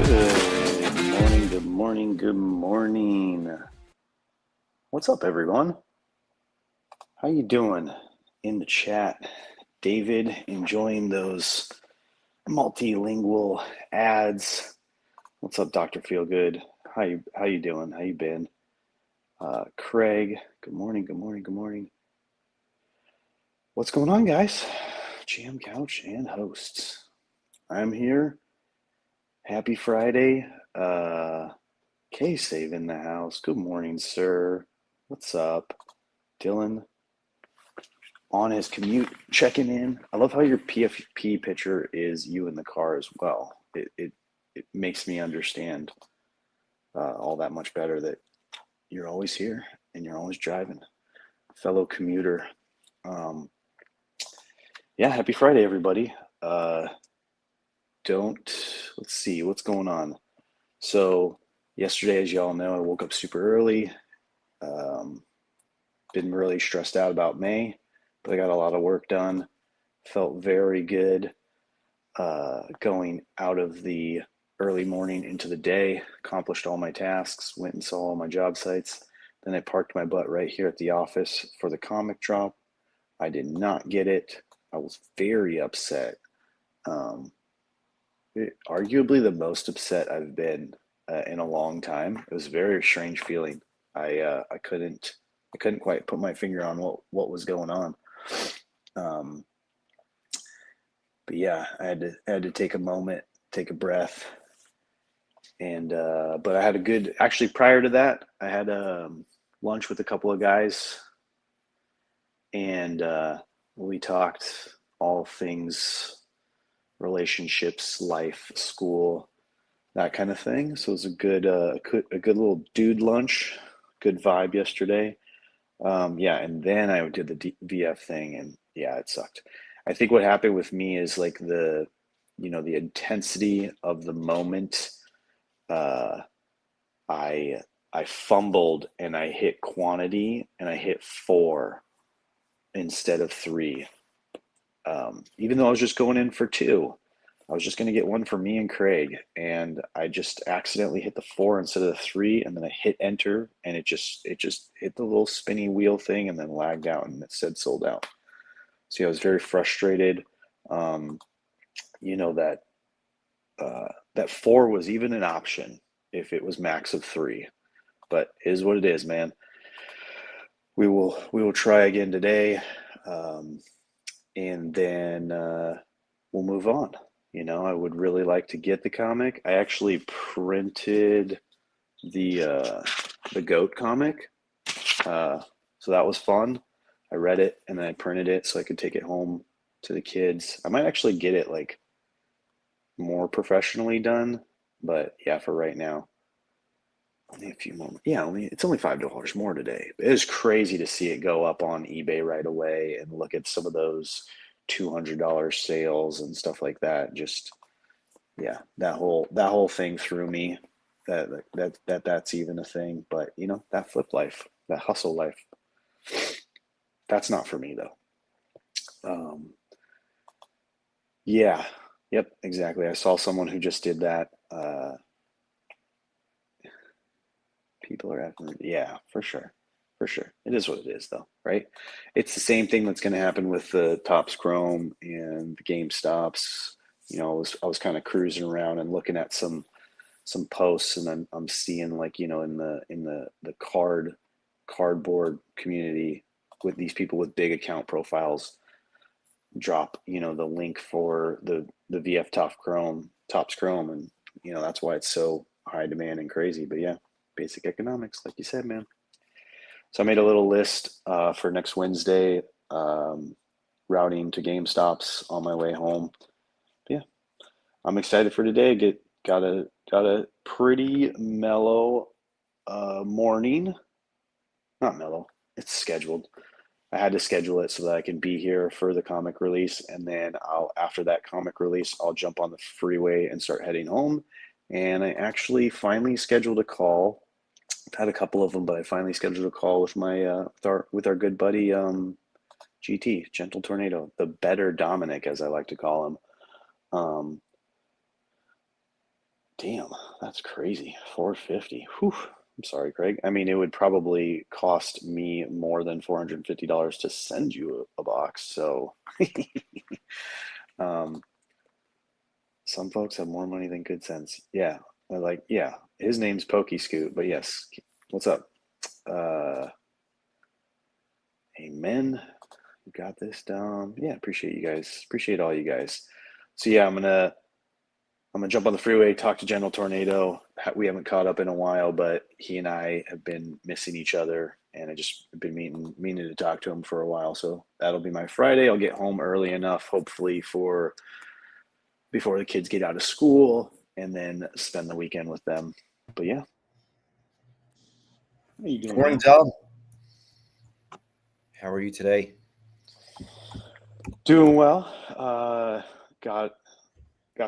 Good morning, good morning. What's up, everyone? How you doing in the chat? David, enjoying those multilingual ads. What's up, Dr. Feelgood? How you doing? How you been? Craig, good morning, good morning, good morning. What's going on, guys? Jam Couch and hosts. I'm here. Happy Friday. K-Save in the house. Good morning, sir. What's up? Dylan on his commute, checking in. I love how your PFP picture is you in the car as well. It makes me understand all that much better that you're always here and you're always driving. Fellow commuter. Yeah, happy Friday, everybody. Let's see, what's going on? So yesterday, as y'all know, I woke up super early. Been really stressed out about May, but I got a lot of work done. Felt very good going out of the early morning into the day, accomplished all my tasks, went and saw all my job sites. Then I parked my butt right here at the office for the comic drop. I did not get it. I was very upset. Arguably the most upset I've been in a long time. It was a very strange feeling. I couldn't quite put my finger on what was going on. But yeah, I had to take a moment, take a breath, and but I had a good. Actually, prior to that, I had lunch with a couple of guys, and we talked all things relationships, life, school, that kind of thing. So it was a good little dude lunch, good vibe yesterday. Yeah, and then I did the VF thing, and yeah, it sucked. I think what happened with me is like the intensity of the moment. Uh, I I fumbled and I hit quantity and I hit 4 instead of 3. Even though I was just going in for 2. I was just going to get one for me and Craig, and I just accidentally hit the 4 instead of the 3, and then I hit enter, and it just hit the little spinny wheel thing, and then lagged out, and it said sold out. So yeah, I was very frustrated. Um, you know that that 4 was even an option if it was max of 3, but it is what it is, man. We will try again today, and then we'll move on. I would really like to get the comic. I actually printed the goat comic, so that was fun. I read it and then I printed it so I could take it home to the kids. I might actually get it like more professionally done, but yeah, for right now, only a few more. Yeah, it's only $5 more today. It is crazy to see it go up on eBay right away and look at some of those $200 sales and stuff like that. Just yeah, that whole thing threw me. That's even a thing. But that flip life, that hustle life, that's not for me though. Um, yeah, yep, exactly. I saw someone who just did that. People are asking, yeah, for sure. For sure. It is what it is, though, right? It's the same thing that's going to happen with the Topps Chrome and the GameStops. I was kind of cruising around and looking at some posts, and I'm seeing like in the cardboard community with these people with big account profiles drop the link for the VF Topps Chrome, and that's why it's so high demand and crazy. But yeah, basic economics, like you said, man. So I made a little list for next Wednesday, routing to GameStops on my way home. But yeah, I'm excited for today. Got a pretty mellow morning. Not mellow. It's scheduled. I had to schedule it so that I can be here for the comic release, and then after that comic release, I'll jump on the freeway and start heading home. And I actually finally scheduled a call. I've had a couple of them, but I finally scheduled a call with my with our good buddy GT, Gentle Tornado, the better Dominic, as I like to call him. Um, Damn, that's crazy. 450. Whew. I'm sorry, Craig. I mean, it would probably cost me more than $450 to send you a box. So, um, some folks have more money than good sense. Yeah, yeah. His name's Pokey Scoot, but yes. What's up? Uh, Amen. You got this down. Yeah, appreciate you guys. Appreciate all you guys. So yeah, I'm gonna jump on the freeway, talk to General Tornado. We haven't caught up in a while, but he and I have been missing each other, and I just been meaning to talk to him for a while. So that'll be my Friday. I'll get home early enough, hopefully, for before the kids get out of school, and then spend the weekend with them. But yeah, how you doing, Morning, man? Tom. How are you today? Doing well. Got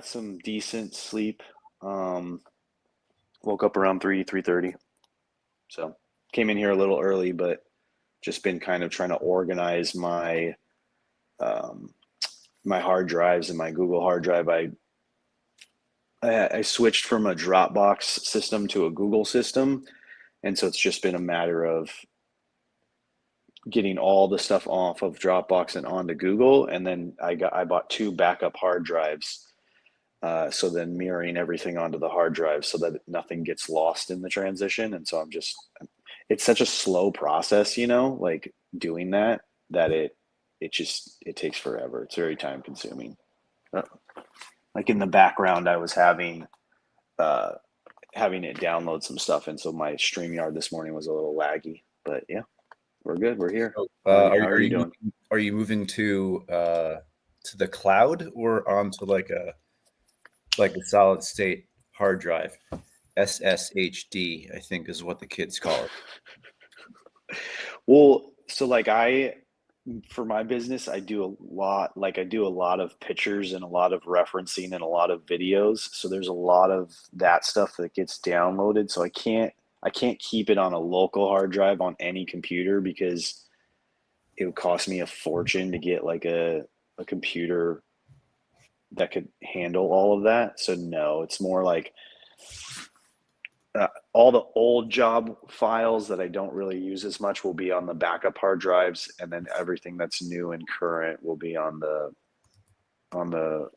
some decent sleep. Um, Woke up around 3:30. So came in here a little early, but just been kind of trying to organize um, my hard drives and my Google hard drive. I switched from a Dropbox system to a Google system, and so it's just been a matter of getting all the stuff off of Dropbox and onto Google, and then I bought two backup hard drives. So then mirroring everything onto the hard drive so that nothing gets lost in the transition. And so it's such a slow process, like doing that it takes forever. It's very time consuming. Uh, Like in the background, I was uh, having it download some stuff. And so my StreamYard this morning was a little laggy, but yeah, we're good. We're here. So, How are are you you doing? moving to the cloud or onto like a solid state hard drive? SSHD, I think, is what the kids call it. Well, so like for my business, I do a lot of pictures and a lot of referencing and a lot of videos. So there's a lot of that stuff that gets downloaded. So I can't keep it on a local hard drive on any computer because it would cost me a fortune to get like a computer that could handle all of that. So no, it's more like all the old job files that I don't really use as much will be on the backup hard drives, and then everything that's new and current will be on the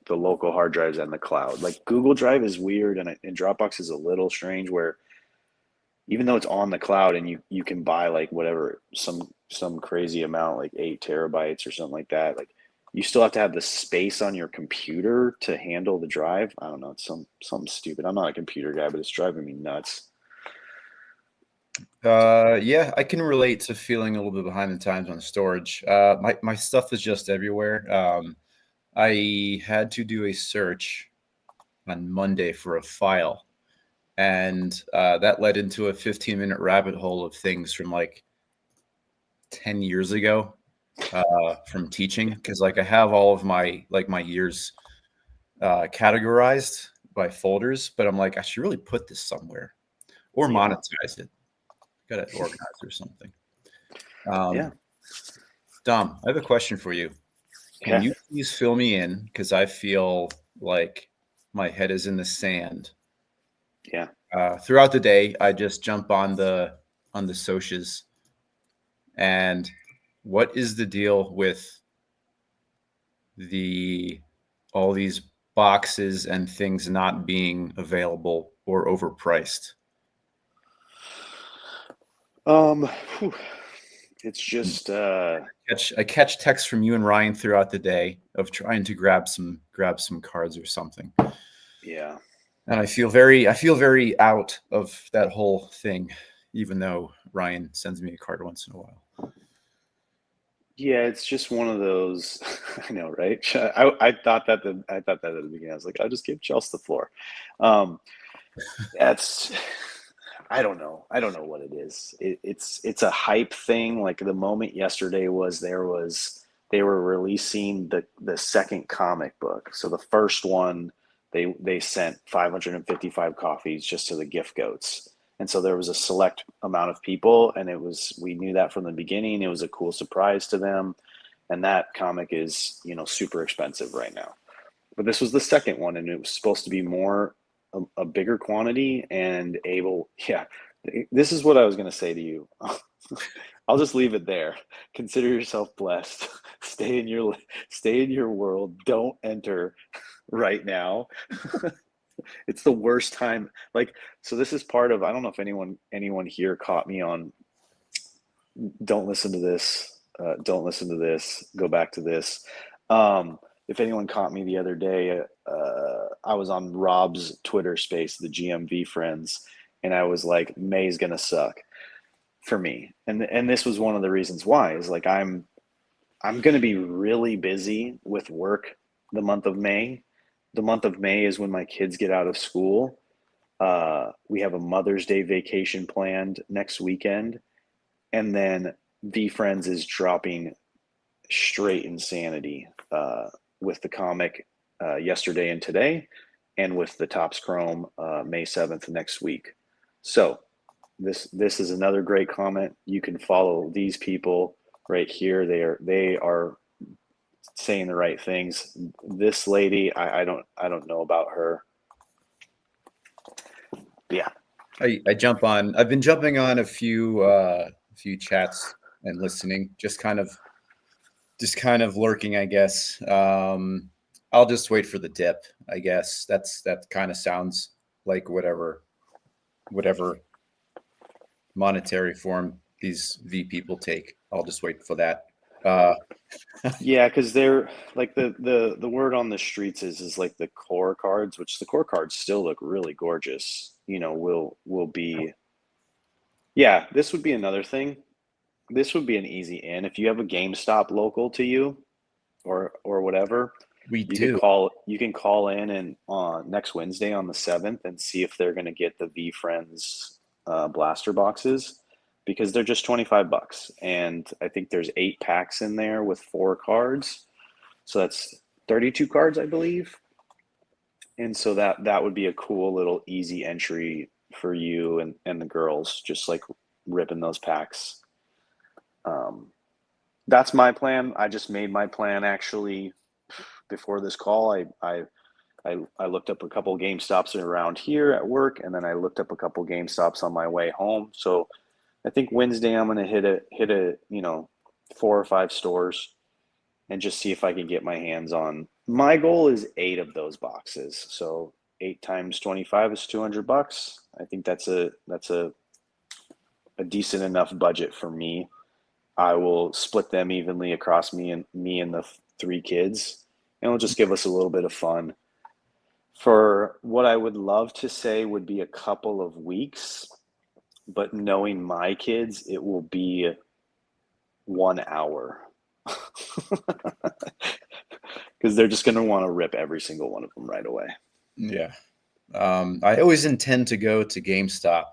local hard drives and the cloud. Like Google Drive is weird, and Dropbox is a little strange where even though it's on the cloud and you can buy like whatever some crazy amount like 8 terabytes or something like that, like you still have to have the space on your computer to handle the drive. I don't know, it's something stupid. I'm not a computer guy, but it's driving me nuts. Yeah, I can relate to feeling a little bit behind the times on storage. My stuff is just everywhere. I had to do a search on Monday for a file, and that led into a 15-minute rabbit hole of things from like 10 years ago from teaching, because like I have all of my years categorized by folders, but I'm like, I should really put this somewhere or Yeah. monetize it. Got it organized or something. Yeah. Dom, I have a question for you. Can Okay. you please fill me in? Because I feel like my head is in the sand. Yeah. Throughout the day, I just jump on the socias. And what is the deal with the all these boxes and things not being available or overpriced? Um, Whew. It's just I catch texts from you and Ryan throughout the day of trying to grab some cards or something. yeah. And I feel very out of that whole thing, even though Ryan sends me a card once in a while. Yeah, it's just one of those. I know, right? I thought that at the beginning. I was like, I'll just give Chelsea the floor. Um, that's I don't know. I don't know what it is. It's a hype thing. Like the moment yesterday was they were releasing the second comic book. So the first one they sent 555 copies just to the gift goats. And so there was a select amount of people, and we knew that from the beginning. It was a cool surprise to them. And that comic is, super expensive right now. But this was the second one, and it was supposed to be more. a bigger quantity and able. Yeah, this is what I was going to say to you. I'll just leave it there. Consider yourself blessed. Stay in your world. Don't enter right now. It's the worst time. Like, so this is part of, I don't know if anyone here caught me on don't listen to this, don't listen to this, go back to this. If anyone caught me the other day, I was on Rob's Twitter space, the GMV friends, and I was like, May's gonna suck for me. And this was one of the reasons why is like I'm gonna be really busy with work the month of May. The month of May is when my kids get out of school. We have a Mother's Day vacation planned next weekend. And then VeeFriends is dropping straight insanity with the comic yesterday and today, and with the Topps Chrome May 7th next week. So this is another great comment. You can follow these people right here. They are saying the right things. This lady, I don't know about her. Yeah. I jump on. I've been jumping on a few chats and listening, just kind of lurking, I guess. I'll just wait for the dip, I guess. That kind of sounds like whatever monetary form these V people take. I'll just wait for that. Yeah, because they're like the word on the streets is like the core cards, which the core cards still look really gorgeous. You know, will be. Yeah, this would be another thing. This would be an easy in if you have a GameStop local to you, or whatever. We You do. can call in and on next Wednesday on the 7th and see if they're going to get the VeeFriends blaster boxes, because they're just $25, and I think there's 8 packs in there with 4 cards, so that's 32 cards, I believe. And so that would be a cool little easy entry for you and the girls, just like ripping those packs. That's my plan. I just made my plan actually before this call. I looked up a couple GameStops around here at work, and then I looked up a couple GameStops on my way home. So I think Wednesday I'm gonna hit a 4 or 5 stores and just see if I can get my hands on. My goal is 8 of those boxes. So 8 times 25 is $200. I think that's a decent enough budget for me. I will split them evenly across me and the 3 kids, and it'll just give us a little bit of fun. For what I would love to say would be a couple of weeks, but knowing my kids, it will be 1 hour. Because they're just going to want to rip every single one of them right away. Yeah. I always intend to go to GameStop,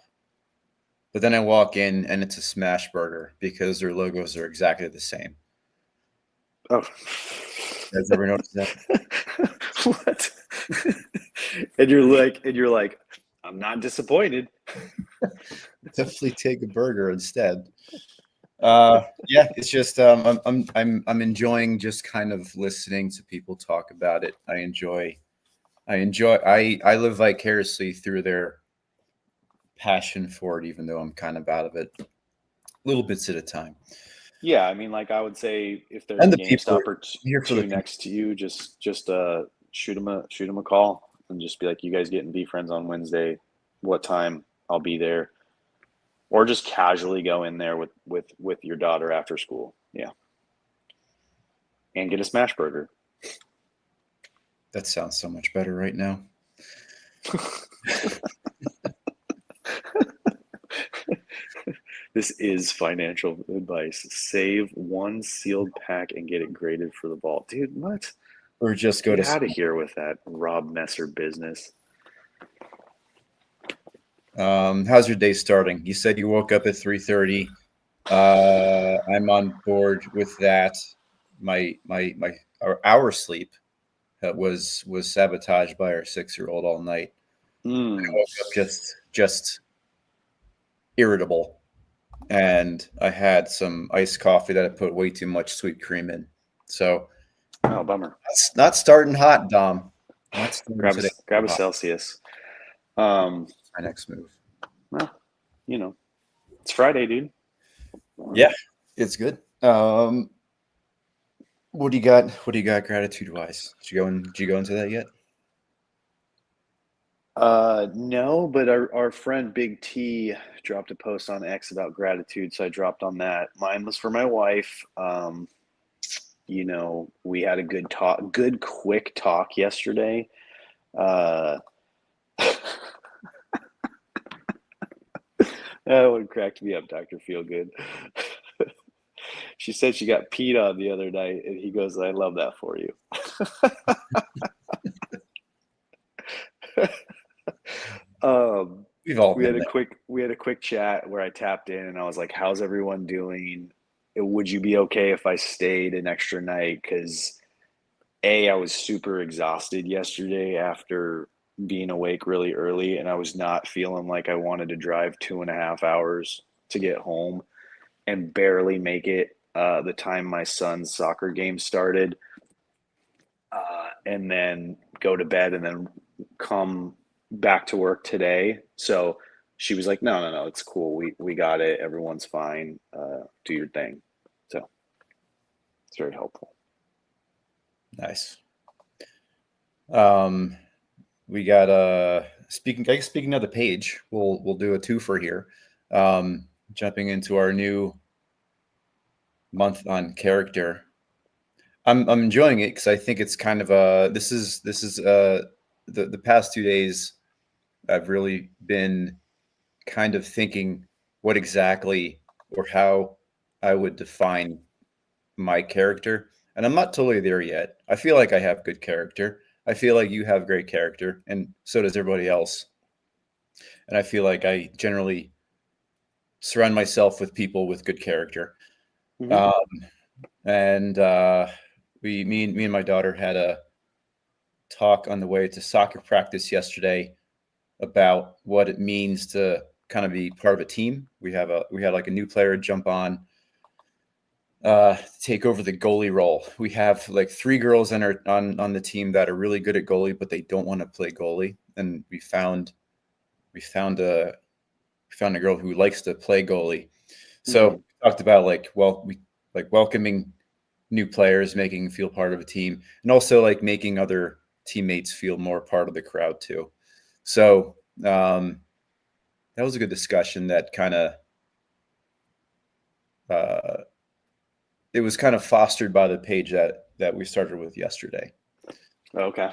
but then I walk in and it's a smash burger because their logos are exactly the same. Oh. You guys ever noticed that? What? And you're like, I'm not disappointed. Definitely take a burger instead. Yeah, it's just I'm enjoying just kind of listening to people talk about it. I live vicariously through their passion for it, even though I'm kind of out of it little bits at a time. Yeah, I mean, like I would say, if there's And a the people GameStop or here for two the next to you, just shoot them a call and just be like, you guys getting VeeFriends on Wednesday? What time? I'll be there. Or just casually go in there with your daughter after school. Yeah. And get a smash burger. That sounds so much better right now. This is financial advice. Save 1 sealed pack and get it graded for the vault. Dude, what? Or just go Get to out of here with that Rob Messer business. How's your day starting? You said you woke up at 3:30. I'm on board with that. Our sleep was sabotaged by our 6-year-old all night. I woke up just irritable, and I had some iced coffee that I put way too much sweet cream in. So, oh, bummer. Not starting hot, Dom. Grab a Celsius. Um, My next move. well, it's Friday, dude. Yeah, it's good. What do you got? What do you got gratitude wise? Did you go into that yet? No, but our friend Big T dropped a post on X about gratitude, so I dropped on that. Mine was for my wife. We had a good quick talk yesterday. Uh, that one cracked me up, Dr. Feelgood. She said she got peed on the other night, and he goes, "I love that for you." um, We've all we had been a there. quick chat where I tapped in and I was like, "How's everyone doing? Would you be okay if I stayed an extra night?" Because I was super exhausted yesterday after being awake really early, and I was not feeling like I wanted to drive 2.5 hours to get home and barely make it the time my son's soccer game started, and then go to bed and then come back to work today. So she was like, "No, no, no, it's cool. We got it. Everyone's fine. Do your thing." So it's very helpful. Nice. We got speaking of the page, we'll do a twofer here. Jumping into our new month on character. I'm enjoying it because I think it's kind of the past 2 days I've really been kind of thinking what exactly or how I would define my character. And I'm not totally there yet. I feel like I have good character. I feel like you have great character, and so does everybody else. And I feel like I generally surround myself with people with good character. Mm-hmm. Um, and me and my daughter had a talk on the way to soccer practice yesterday about what it means to kind of be part of a team. We had like a new player jump on take over the goalie role. We have like three girls on the team that are really good at goalie, but they don't want to play goalie. And we found a girl who likes to play goalie. So Mm-hmm. we talked about we like welcoming new players, making them feel part of a team, and also like making other teammates feel more part of the crowd too. So that was a good discussion. That kind of uh, it was kind of fostered by the page that we started with yesterday. Okay.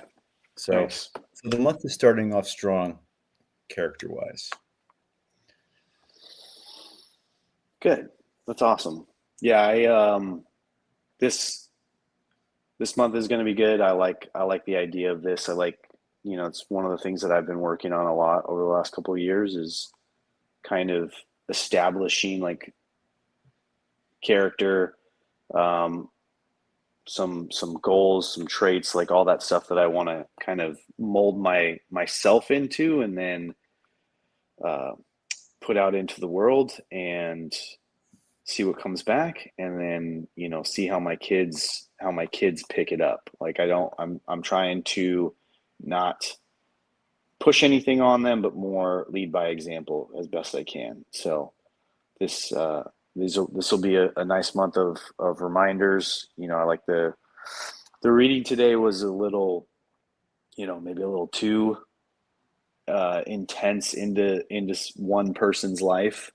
So, Nice. so the month is starting off strong, character wise. Good. That's awesome. Yeah, I this this month is going to be good. I like the idea of this. It's one of the things that I've been working on a lot over the last couple of years is kind of establishing like character, um, some goals, some traits, like all that stuff that I want to kind of mold myself into, and then uh, put out into the world and see what comes back, and then see how my kids pick it up. Like I'm trying to not push anything on them, but more lead by example as best I can. So this this will be a nice month of reminders. I like the reading today was a little, maybe a little too intense into one person's life.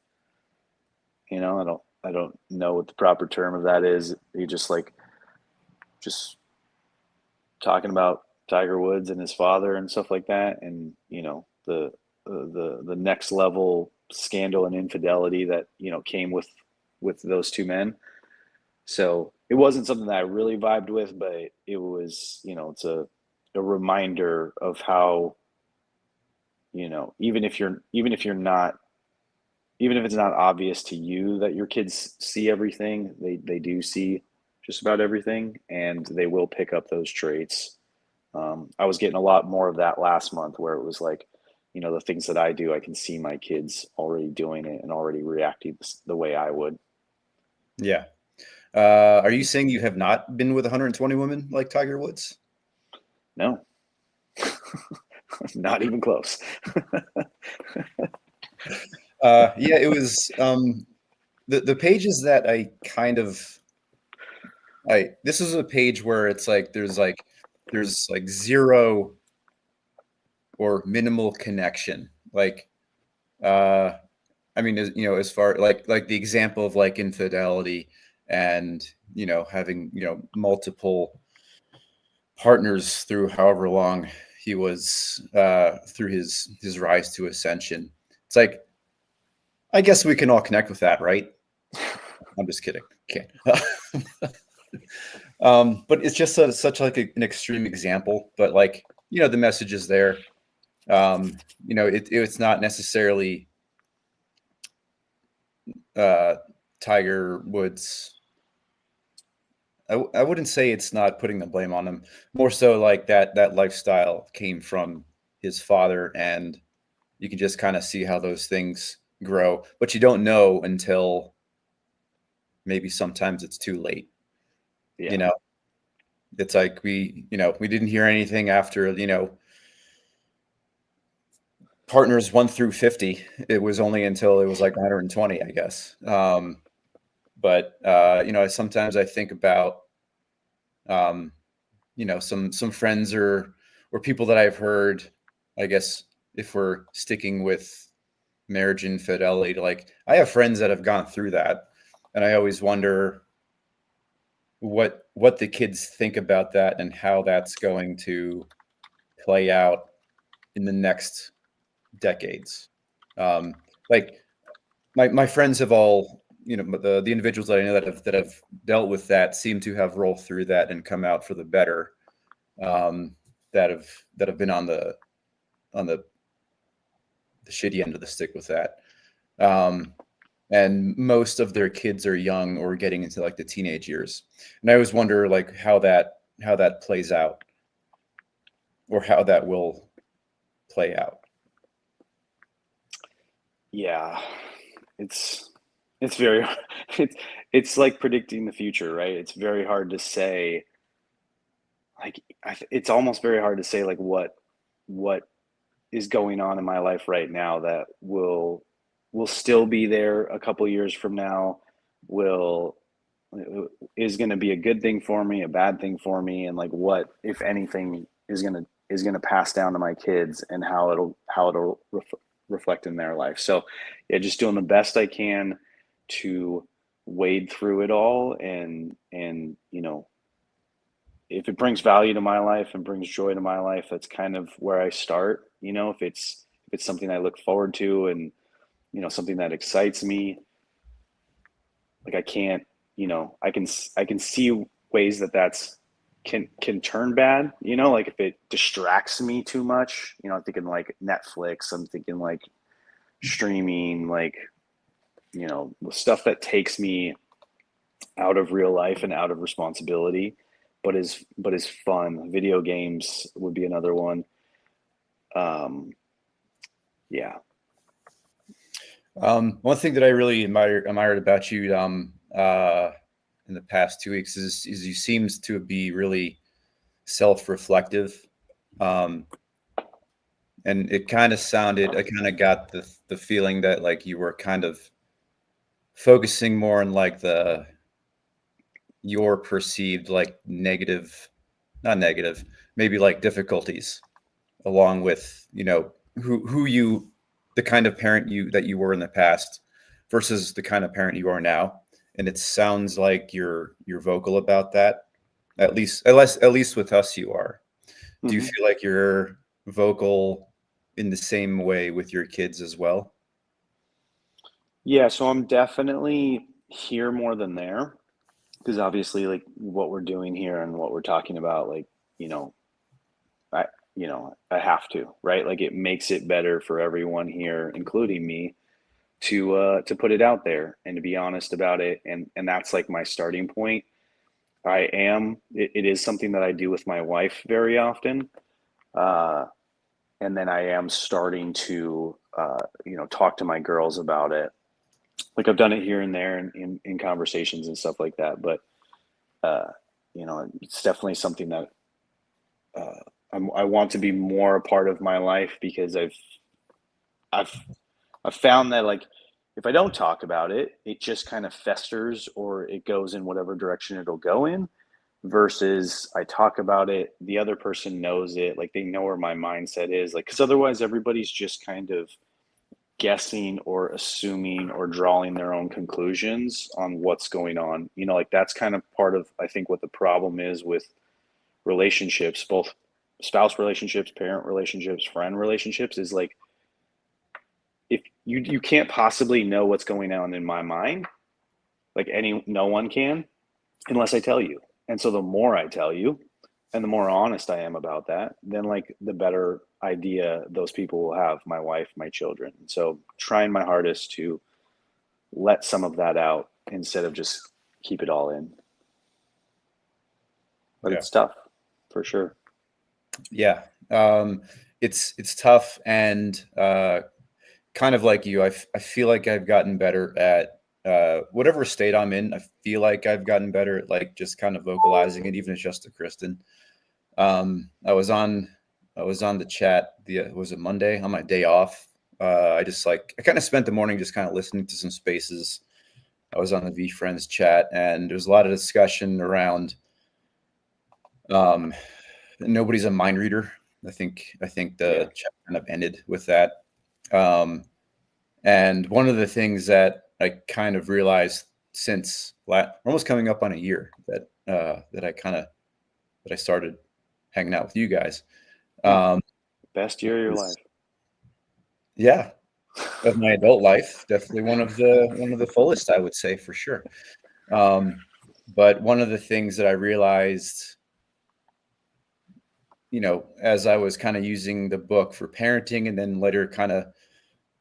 I don't know what the proper term of that is. You just talking about Tiger Woods and his father and stuff like that, and the next level scandal and infidelity that came with those two men. So it wasn't something that I really vibed with, but it was, it's a reminder of how, even if it's not obvious to you that your kids see everything, they do see just about everything, and they will pick up those traits. I was getting a lot more of that last month, where it was like, the things that I do, I can see my kids already doing it and already reacting the way I would. Yeah. Are you saying you have not been with 120 women like Tiger Woods? No, Not even close. Yeah, it was the pages that I kind of I this is a page where it's like there's like zero or minimal connection. Like uh I mean, as far like the example of like infidelity and having multiple partners through however long he was through his rise to ascension. It's like I guess we can all connect with that, right? I'm just kidding. Can't. But it's just such like an extreme example. But like the message is there. It's not necessarily uh, Tiger Woods. I wouldn't say it's not putting the blame on him. More so like that lifestyle came from his father, and you can just kind of see how those things grow. But you don't know until maybe sometimes it's too late. Yeah. You know, it's like we didn't hear anything after partners 1 through 50. It was only until it was like 120, I guess. But sometimes I think about um, some friends or people that I've heard, I guess, if we're sticking with marriage infidelity, like I have friends that have gone through that, and I always wonder what the kids think about that and how that's going to play out in the next decades. Um, like my friends have all, the individuals that I know that have dealt with that seem to have rolled through that and come out for the better. Um, that have been on the shitty end of the stick with that. Um, and most of their kids are young or getting into like the teenage years. And I always wonder like how that plays out or how that will play out. Yeah. It's it's very it's it's like predicting the future, right? It's very hard to say. Like it's almost very hard to say like what is going on in my life right now that will still be there a couple years from now, will is going to be a good thing for me, a bad thing for me, and like what, if anything, is going to pass down to my kids, and how it'll reflect in their life. So yeah, just doing the best I can to wade through it all, and if it brings value to my life and brings joy to my life, that's kind of where I start. If it's something I look forward to, and something that excites me, like I can't, I can see ways that's can turn bad. Like if it distracts me too much. I'm thinking like Netflix. I'm thinking like streaming, like stuff that takes me out of real life and out of responsibility, but is fun. Video games would be another one. Um, yeah. One thing that I really admired about you in the past 2 weeks is you seems to be really self-reflective. Um, and it kind of sounded, I kind of got the feeling that like you were kind of focusing more on like your perceived like negative, not negative, maybe like difficulties, along with who you, the kind of parent you were in the past versus the kind of parent you are now. And it sounds like you're vocal about that. At least with us you are. Do you Hmm. feel like you're vocal in the same way with your kids as well? Yeah, so I'm definitely here more than there, because obviously, like what we're doing here and what we're talking about, like you know, I I have to, right? Like it makes it better for everyone here, including me, to put it out there and to be honest about it, and that's like my starting point. It is something that I do with my wife very often, uh, and then I am starting to talk to my girls about it. Like I've done it here and there in conversations and stuff like that, but uh, it's definitely something that I want to be more a part of my life because I've I've found that like if I don't talk about it, it just kind of festers or it goes in whatever direction it'll go in versus I talk about it, the other person knows it, like they know where my mindset is, like because otherwise everybody's just kind of guessing or assuming or drawing their own conclusions on what's going on. You know, like that's kind of part of I think what the problem is with relationships, both spouse relationships, parent relationships, friend relationships, is like if you can't possibly know what's going on in my mind, like no one can unless I tell you. And so the more I tell you and the more honest I am about that, then like the better idea those people will have, my wife, my children. So trying my hardest to let some of that out instead of just keep it all in. But Yeah. it's tough for sure. Yeah. It's tough, and kind of like you, I feel like I've gotten better at whatever state I'm in. I feel like I've gotten better at like just kind of vocalizing it, even if it's just to Kristen. I was on the chat was it Monday on my day off. I kind of spent the morning just kind of listening to some spaces. I was on the V Friends chat, and there was a lot of discussion around nobody's a mind reader. I think the chat kind of ended with that. And one of the things that I kind of realized since we're almost coming up on a year that I started hanging out with you guys. Best year of your life. Yeah, of my adult life, definitely one of the fullest, I would say, for sure. But one of the things that I realized, as I was kind of using the book for parenting and then later kind of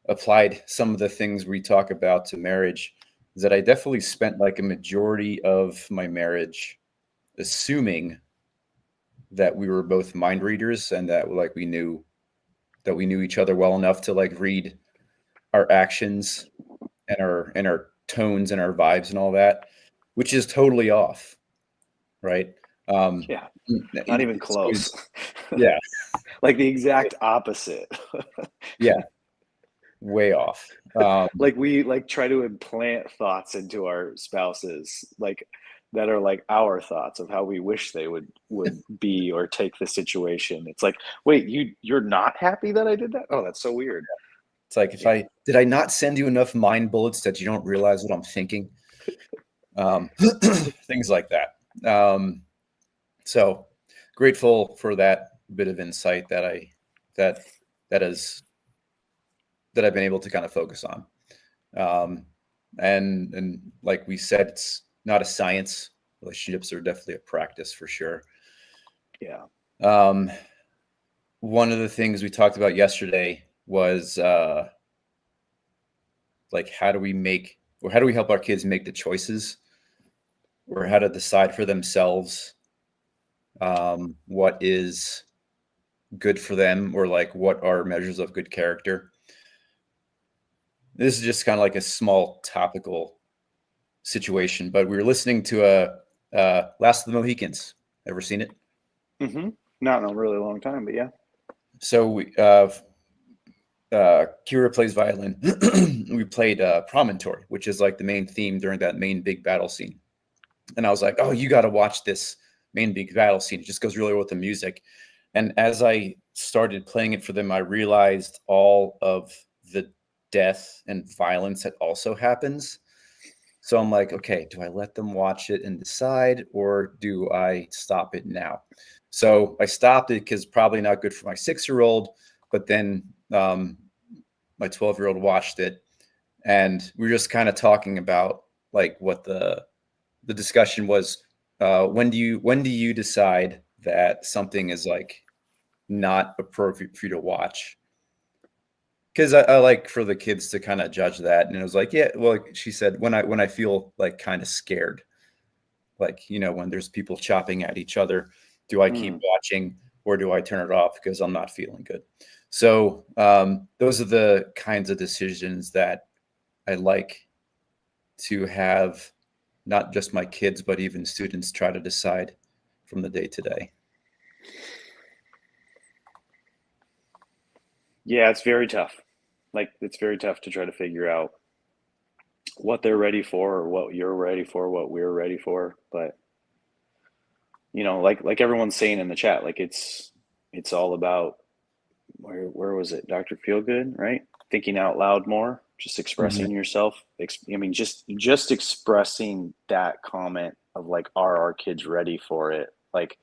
applied some of the things we talk about to marriage, is that I definitely spent like a majority of my marriage assuming that we were both mind readers and that like we knew each other well enough to like read our actions and our tones and our vibes and all that, which is totally off, right? Yeah, not even close. Yeah. Like the exact opposite. Yeah, way off. Like we like try to implant thoughts into our spouses, like that are like our thoughts of how we wish they would be or take the situation. It's like, wait, you're not happy that I did that? Oh, that's so weird. It's like did I not send you enough mind bullets that you don't realize what I'm thinking? Things like that. So grateful for that bit of insight that I've been able to kind of focus on. And like we said, it's not a science. Relationships are definitely a practice for sure. Yeah. One of the things we talked about yesterday was like how do we help our kids make the choices or how to decide for themselves what is good for them or like what are measures of good character. This is just kind of like a small topical situation, but we were listening to Last of the Mohicans. Ever seen it? Mm-hmm. Not in a really long time, but yeah. So we Kira plays violin. We played Promontory, which is like the main theme during that main big battle scene. And I was like, oh, you got to watch this main big battle scene. It just goes really well with the music. And as I started playing it for them, I realized all of the death and violence that also happens. So I'm like, okay, do I let them watch it and decide, or do I stop it now? So I stopped it because probably not good for my 6-year-old. But then my 12-year-old watched it, and we were just kind of talking about like what the discussion was. When do you decide that something is like not appropriate for you to watch? Because I like for the kids to kind of judge that, and it was like, yeah, well, like she said, when I feel like kind of scared, like when there's people chopping at each other, do I keep watching or do I turn it off because I'm not feeling good? So those are the kinds of decisions that I like to have, not just my kids, but even students try to decide from the day to day. Yeah, it's very tough. Like it's very tough to try to figure out what they're ready for or what you're ready for, what we're ready for. But like everyone's saying in the chat, like it's all about where was it? Dr. Feelgood, right? Thinking out loud more, just Mhm. expressing yourself. I mean, just expressing that comment of like, are our kids ready for it? Like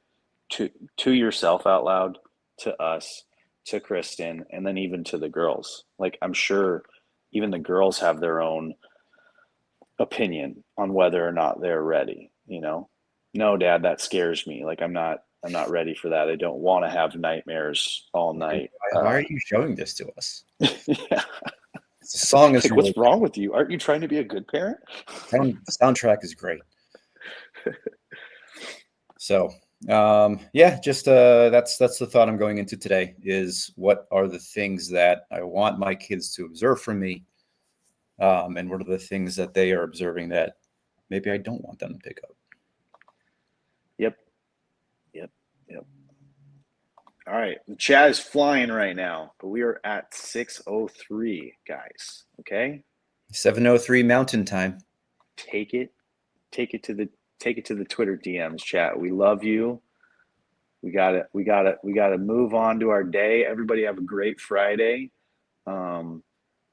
to to yourself out loud, to us, to Kristen, and then even to the girls. Like I'm sure even the girls have their own opinion on whether or not they're ready, you know? No, dad, that scares me. Like I'm not ready for that. I don't want to have nightmares all night. Why are you showing this to us? Yeah. The song is Like, really what's wrong with you? Aren't you trying to be a good parent? soundtrack is great. So yeah, just that's the thought I'm going into today is what are the things that I want my kids to observe from me, and what are the things that they are observing that maybe I don't want them to pick up. Yep. Yep. Yep. All right. The chat is flying right now, but we are at 6:03, guys. Okay? 7:03 Mountain Time. Take it. Take it to the Twitter DMs, chat. We love you. We gotta move on to our day. Everybody have a great Friday. Um,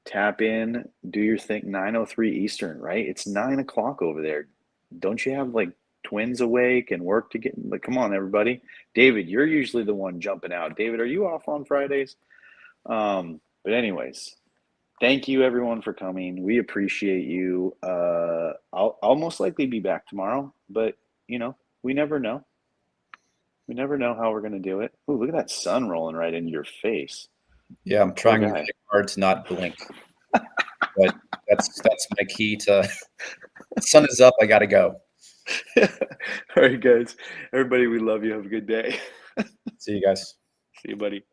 tap in, do your thing. 9:03 Eastern, right? It's 9 o'clock over there. Don't you have like twins awake and work to get? Like, come on, everybody. David, you're usually the one jumping out. David, are you off on Fridays? But anyways, thank you everyone for coming. We appreciate you. I'll most likely be back tomorrow, but we never know. We never know how we're gonna do it. Ooh, look at that sun rolling right into your face. Yeah, I'm Poor trying really guy. hard to not blink, but that's my key to sun is up, I gotta go. All right, guys. Everybody, we love you. Have a good day. See you guys. See you, buddy.